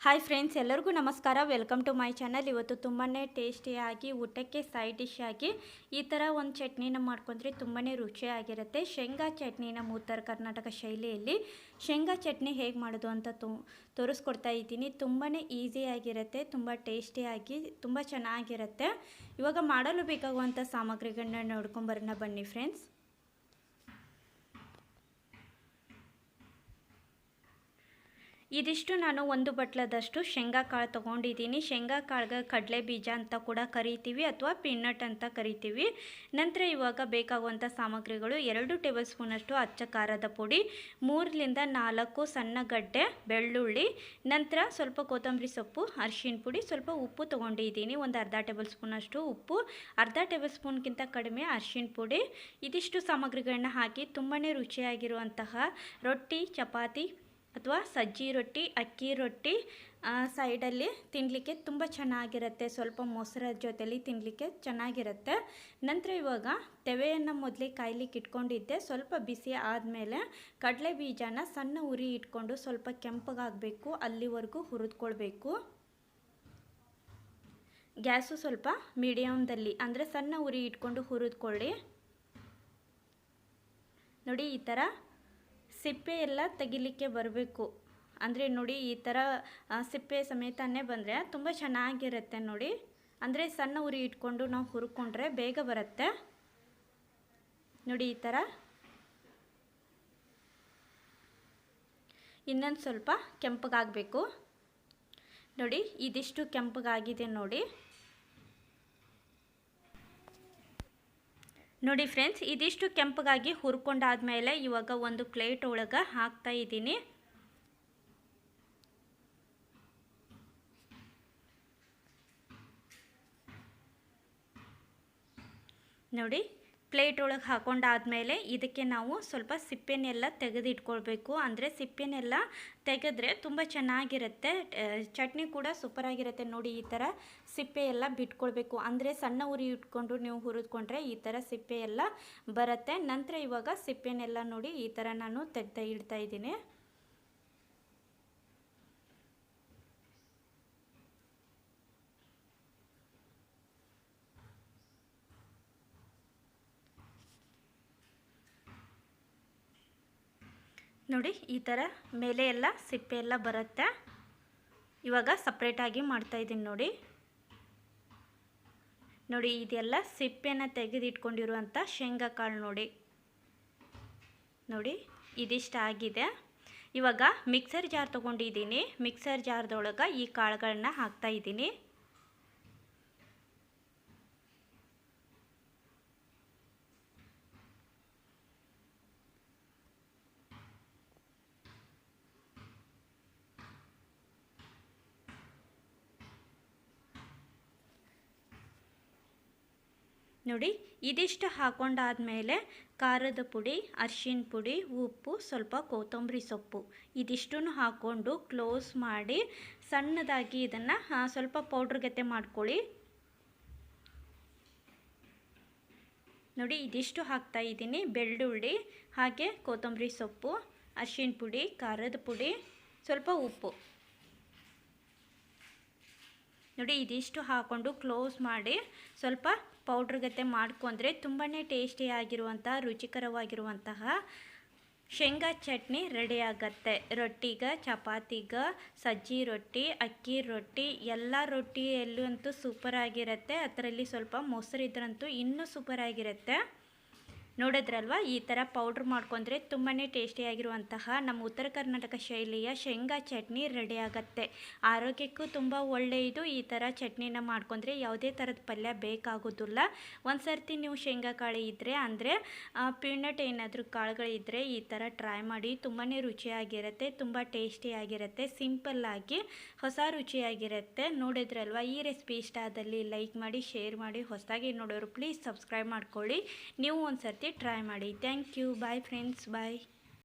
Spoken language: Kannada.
ಹಾಯ್ ಫ್ರೆಂಡ್ಸ್, ಎಲ್ಲರಿಗೂ ನಮಸ್ಕಾರ. Welcome to my channel. ಇವತ್ತು ತುಂಬಾ ಟೇಸ್ಟಿಯಾಗಿ ಊಟಕ್ಕೆ ಸೈಡ್ ಡಿಶ್ ಆಗಿ ಈ ಥರ ಒಂದು ಚಟ್ನಿನ ಮಾಡ್ಕೊಂಡ್ರೆ ತುಂಬಾ ರುಚಿಯಾಗಿರುತ್ತೆ. ಶೇಂಗಾ ಚಟ್ನಿನ ಉತ್ತರ ಕರ್ನಾಟಕ ಶೈಲಿಯಲ್ಲಿ ಶೇಂಗಾ ಚಟ್ನಿ ಹೇಗೆ ಮಾಡೋದು ಅಂತ ತೋರಿಸ್ಕೊಡ್ತಾ ಇದ್ದೀನಿ. ತುಂಬಾ ಈಸಿಯಾಗಿರುತ್ತೆ, ತುಂಬ ಟೇಸ್ಟಿಯಾಗಿ ತುಂಬ ಚೆನ್ನಾಗಿರುತ್ತೆ. ಇವಾಗ ಮಾಡಲು ಬೇಕಾಗುವಂಥ ಸಾಮಗ್ರಿಗಳನ್ನ ನೋಡ್ಕೊಂಬರೋಣ ಬನ್ನಿ ಫ್ರೆಂಡ್ಸ್. ಇದಿಷ್ಟು ನಾನು ಒಂದು ಬಟ್ಲದಷ್ಟು ಶೇಂಗಾ ಕಾಳು ತೊಗೊಂಡಿದ್ದೀನಿ. ಶೇಂಗಾ ಕಾಳಿಗೆ ಕಡಲೆ ಬೀಜ ಅಂತ ಕೂಡ ಕರಿತೀವಿ ಅಥವಾ ಪೀನಟ್ ಅಂತ ಕರಿತೀವಿ. ನಂತರ ಇವಾಗ ಬೇಕಾಗುವಂಥ ಸಾಮಗ್ರಿಗಳು 2 ಟೇಬಲ್ ಸ್ಪೂನಷ್ಟು ಅಚ್ಚ ಖಾರದ ಪುಡಿ, 3 ರಿಂದ 4 ಸಣ್ಣ ಗಡ್ಡೆ ಬೆಳ್ಳುಳ್ಳಿ, ನಂತರ ಸ್ವಲ್ಪ ಕೊತ್ತಂಬರಿ ಸೊಪ್ಪು, ಅರಿಶಿನ ಪುಡಿ, ಸ್ವಲ್ಪ ಉಪ್ಪು ತೊಗೊಂಡಿದ್ದೀನಿ. ಒಂದು ಅರ್ಧ ಟೇಬಲ್ ಸ್ಪೂನಷ್ಟು ಉಪ್ಪು, ಅರ್ಧ ಟೇಬಲ್ ಸ್ಪೂನ್ಗಿಂತ ಕಡಿಮೆ ಅರಿಶಿನ ಪುಡಿ. ಇದಿಷ್ಟು ಸಾಮಗ್ರಿಗಳನ್ನ ಹಾಕಿ ತುಂಬಾ ರುಚಿಯಾಗಿರುವಂತಹ ರೊಟ್ಟಿ, ಚಪಾತಿ ಅಥವಾ ಸಜ್ಜಿ ರೊಟ್ಟಿ, ಅಕ್ಕಿ ರೊಟ್ಟಿ ಸೈಡಲ್ಲಿ ತಿನ್ನಲಿಕ್ಕೆ ತುಂಬ ಚೆನ್ನಾಗಿರುತ್ತೆ. ಸ್ವಲ್ಪ ಮೊಸರ ಜೊತೆಲಿ ತಿನ್ನಲಿಕ್ಕೆ ಚೆನ್ನಾಗಿರುತ್ತೆ. ನಂತರ ಇವಾಗ ತೆವೆಯನ್ನು ಮೊದಲೇ ಕಾಯ್ಲಿಕ್ಕೆ ಇಟ್ಕೊಂಡಿದ್ದೆ. ಸ್ವಲ್ಪ ಬಿಸಿ ಆದಮೇಲೆ ಕಡಲೆ ಬೀಜನ ಸಣ್ಣ ಉರಿ ಇಟ್ಕೊಂಡು ಸ್ವಲ್ಪ ಕೆಂಪಗಾಗಬೇಕು ಅಲ್ಲಿವರೆಗೂ ಹುರಿದ್ಕೊಳ್ಬೇಕು. ಗ್ಯಾಸು ಸ್ವಲ್ಪ ಮೀಡಿಯಮ್ದಲ್ಲಿ ಅಂದರೆ ಸಣ್ಣ ಉರಿ ಇಟ್ಕೊಂಡು ಹುರಿದ್ಕೊಳ್ಳಿ. ನೋಡಿ, ಈ ಥರ ಸಿಪ್ಪೆ ಎಲ್ಲ ತೆಗಿಲಿಕ್ಕೆ ಬರಬೇಕು. ಅಂದರೆ ನೋಡಿ, ಈ ಥರ ಸಿಪ್ಪೆ ಸಮೇತನೇ ಬಂದರೆ ತುಂಬ ಚೆನ್ನಾಗಿರುತ್ತೆ. ನೋಡಿ, ಅಂದರೆ ಸಣ್ಣ ಉರಿ ಇಟ್ಕೊಂಡು ನಾವು ಹುರ್ಕೊಂಡ್ರೆ ಬೇಗ ಬರುತ್ತೆ. ನೋಡಿ, ಈ ಥರ ಇನ್ನೊಂದು ಸ್ವಲ್ಪ ಕೆಂಪಗಾಗಬೇಕು. ನೋಡಿ, ಇದಿಷ್ಟು ಕೆಂಪಗಾಗಿದೆ. ನೋಡಿ ಫ್ರೆಂಡ್ಸ್, ಇದಿಷ್ಟು ಕೆಂಪಗಾಗಿ ಹುರ್ಕೊಂಡಾದ್ಮೇಲೆ ಇವಾಗ ಒಂದು ಪ್ಲೇಟ್ ಒಳಗೆ ಹಾಕ್ತಾ ಇದ್ದೀನಿ. ನೋಡಿ, ಪ್ಲೇಟ್ ಒಳಗೆ ಹಾಕೊಂಡಾದ್ಮೇಲೆ ಇದಕ್ಕೆ ನಾವು ಸ್ವಲ್ಪ ಸಿಪ್ಪೆನೆಲ್ಲ ತೆಗೆದಿಟ್ಕೊಳ್ಬೇಕು. ಅಂದರೆ ಸಿಪ್ಪೆನೆಲ್ಲ ತೆಗೆದ್ರೆ ತುಂಬ ಚೆನ್ನಾಗಿರುತ್ತೆ, ಚಟ್ನಿ ಕೂಡ ಸೂಪರಾಗಿರುತ್ತೆ. ನೋಡಿ, ಈ ಥರ ಸಿಪ್ಪೆ ಎಲ್ಲ ಬಿಟ್ಕೊಳ್ಬೇಕು. ಅಂದರೆ ಸಣ್ಣ ಉರಿ ಇಟ್ಕೊಂಡು ನೀವು ಹುರಿದ್ಕೊಂಡ್ರೆ ಈ ಥರ ಸಿಪ್ಪೆ ಎಲ್ಲ ಬರುತ್ತೆ. ನಂತರ ಇವಾಗ ಸಿಪ್ಪೆನೆಲ್ಲ ನೋಡಿ ಈ ಥರ ನಾನು ಇಡ್ತಾ ಇದ್ದೀನಿ. ನೋಡಿ, ಈ ಥರ ಮೇಲೆ ಎಲ್ಲ ಸಿಪ್ಪೆ ಎಲ್ಲ ಬರುತ್ತೆ. ಇವಾಗ ಸಪ್ರೇಟಾಗಿ ಮಾಡ್ತಾಯಿದ್ದೀನಿ. ನೋಡಿ, ಇದೆಲ್ಲ ಸಿಪ್ಪೆನ ತೆಗೆದಿಟ್ಕೊಂಡಿರುವಂಥ ಶೇಂಗಾ ಕಾಳು. ನೋಡಿ, ಇದಿಷ್ಟ ಆಗಿದೆ. ಇವಾಗ ಮಿಕ್ಸರ್ ಜಾರ್ ತೊಗೊಂಡಿದ್ದೀನಿ. ಮಿಕ್ಸರ್ ಜಾರ್ದೊಳಗೆ ಈ ಕಾಳುಗಳನ್ನ ಹಾಕ್ತಾಯಿದ್ದೀನಿ. ನೋಡಿ, ಇದಿಷ್ಟು ಹಾಕೊಂಡಾದ್ಮೇಲೆ ಖಾರದ ಪುಡಿ, ಅರಿಶಿನ ಪುಡಿ, ಉಪ್ಪು, ಸ್ವಲ್ಪ ಕೊತ್ತಂಬರಿ ಸೊಪ್ಪು ಇದಿಷ್ಟನ್ನು ಹಾಕ್ಕೊಂಡು ಕ್ಲೋಸ್ ಮಾಡಿ ಸಣ್ಣದಾಗಿ ಇದನ್ನು ಸ್ವಲ್ಪ ಪೌಡ್ರ್ ಗತೆ ಮಾಡ್ಕೊಳ್ಳಿ. ನೋಡಿ, ಇದಿಷ್ಟು ಹಾಕ್ತಾ ಇದ್ದೀನಿ. ಬೆಳ್ಳುಳ್ಳಿ, ಹಾಗೆ ಕೊತ್ತಂಬರಿ ಸೊಪ್ಪು, ಅರಿಶಿನ ಪುಡಿ, ಖಾರದ ಪುಡಿ, ಸ್ವಲ್ಪ ಉಪ್ಪು. ನೋಡಿ, ಇದಿಷ್ಟು ಹಾಕ್ಕೊಂಡು ಕ್ಲೋಸ್ ಮಾಡಿ ಸ್ವಲ್ಪ ಪೌಡ್ರ್ ಗತೆ ಮಾಡ್ಕೊಂಡ್ರೆ ತುಂಬಾ ಟೇಸ್ಟಿಯಾಗಿರುವಂತಹ ರುಚಿಕರವಾಗಿರುವಂತಹ ಶೇಂಗಾ ಚಟ್ನಿ ರೆಡಿ ಆಗುತ್ತೆ. ರೊಟ್ಟಿಗೆ, ಚಪಾತಿಗೆ, ಸಜ್ಜಿ ರೊಟ್ಟಿ, ಅಕ್ಕಿ ರೊಟ್ಟಿ ಎಲ್ಲ ರೊಟ್ಟಿಯಲ್ಲೂ ಅಂತೂ ಸೂಪರಾಗಿರುತ್ತೆ. ಅದರಲ್ಲಿ ಸ್ವಲ್ಪ ಮೊಸರಿದ್ರಂತೂ ಇನ್ನೂ ಸೂಪರಾಗಿರುತ್ತೆ. ನೋಡಿದ್ರಲ್ವ, ಈ ಥರ ಪೌಡ್ರ್ ಮಾಡ್ಕೊಂಡ್ರೆ ತುಂಬಾ ಟೇಸ್ಟಿಯಾಗಿರುವಂತಹ ನಮ್ಮ ಉತ್ತರ ಕರ್ನಾಟಕ ಶೈಲಿಯ ಶೇಂಗಾ ಚಟ್ನಿ ರೆಡಿ ಆಗುತ್ತೆ. ಆರೋಗ್ಯಕ್ಕೂ ತುಂಬ ಒಳ್ಳೆಯದು. ಈ ಥರ ಚಟ್ನಿನ ಮಾಡ್ಕೊಂಡ್ರೆ ಯಾವುದೇ ಥರದ ಪಲ್ಯ ಬೇಕಾಗೋದಿಲ್ಲ. ಒಂದು ಸರ್ತಿ ನೀವು ಶೇಂಗಾ ಕಾಳು ಇದ್ದರೆ ಅಂದರೆ ಪೀನಟ್ ಏನಾದರೂ ಕಾಳುಗಳಿದ್ದರೆ ಈ ಥರ ಟ್ರೈ ಮಾಡಿ. ತುಂಬಾ ರುಚಿಯಾಗಿರುತ್ತೆ, ತುಂಬ ಟೇಸ್ಟಿಯಾಗಿರುತ್ತೆ, ಸಿಂಪಲ್ಲಾಗಿ ಹೊಸ ರುಚಿಯಾಗಿರುತ್ತೆ. ನೋಡಿದ್ರಲ್ವ, ಈ ರೆಸಿಪಿ ಇಷ್ಟ ಆದಲ್ಲಿ ಲೈಕ್ ಮಾಡಿ, ಶೇರ್ ಮಾಡಿ. ಹೊಸದಾಗಿ ನೋಡೋರು ಪ್ಲೀಸ್ ಸಬ್ಸ್ಕ್ರೈಬ್ ಮಾಡ್ಕೊಳ್ಳಿ. ನೀವು ಒಂದು ಸರ್ತಿ ಟ್ರೈ ಮಾಡಿ. Thank you. Bye friends, bye.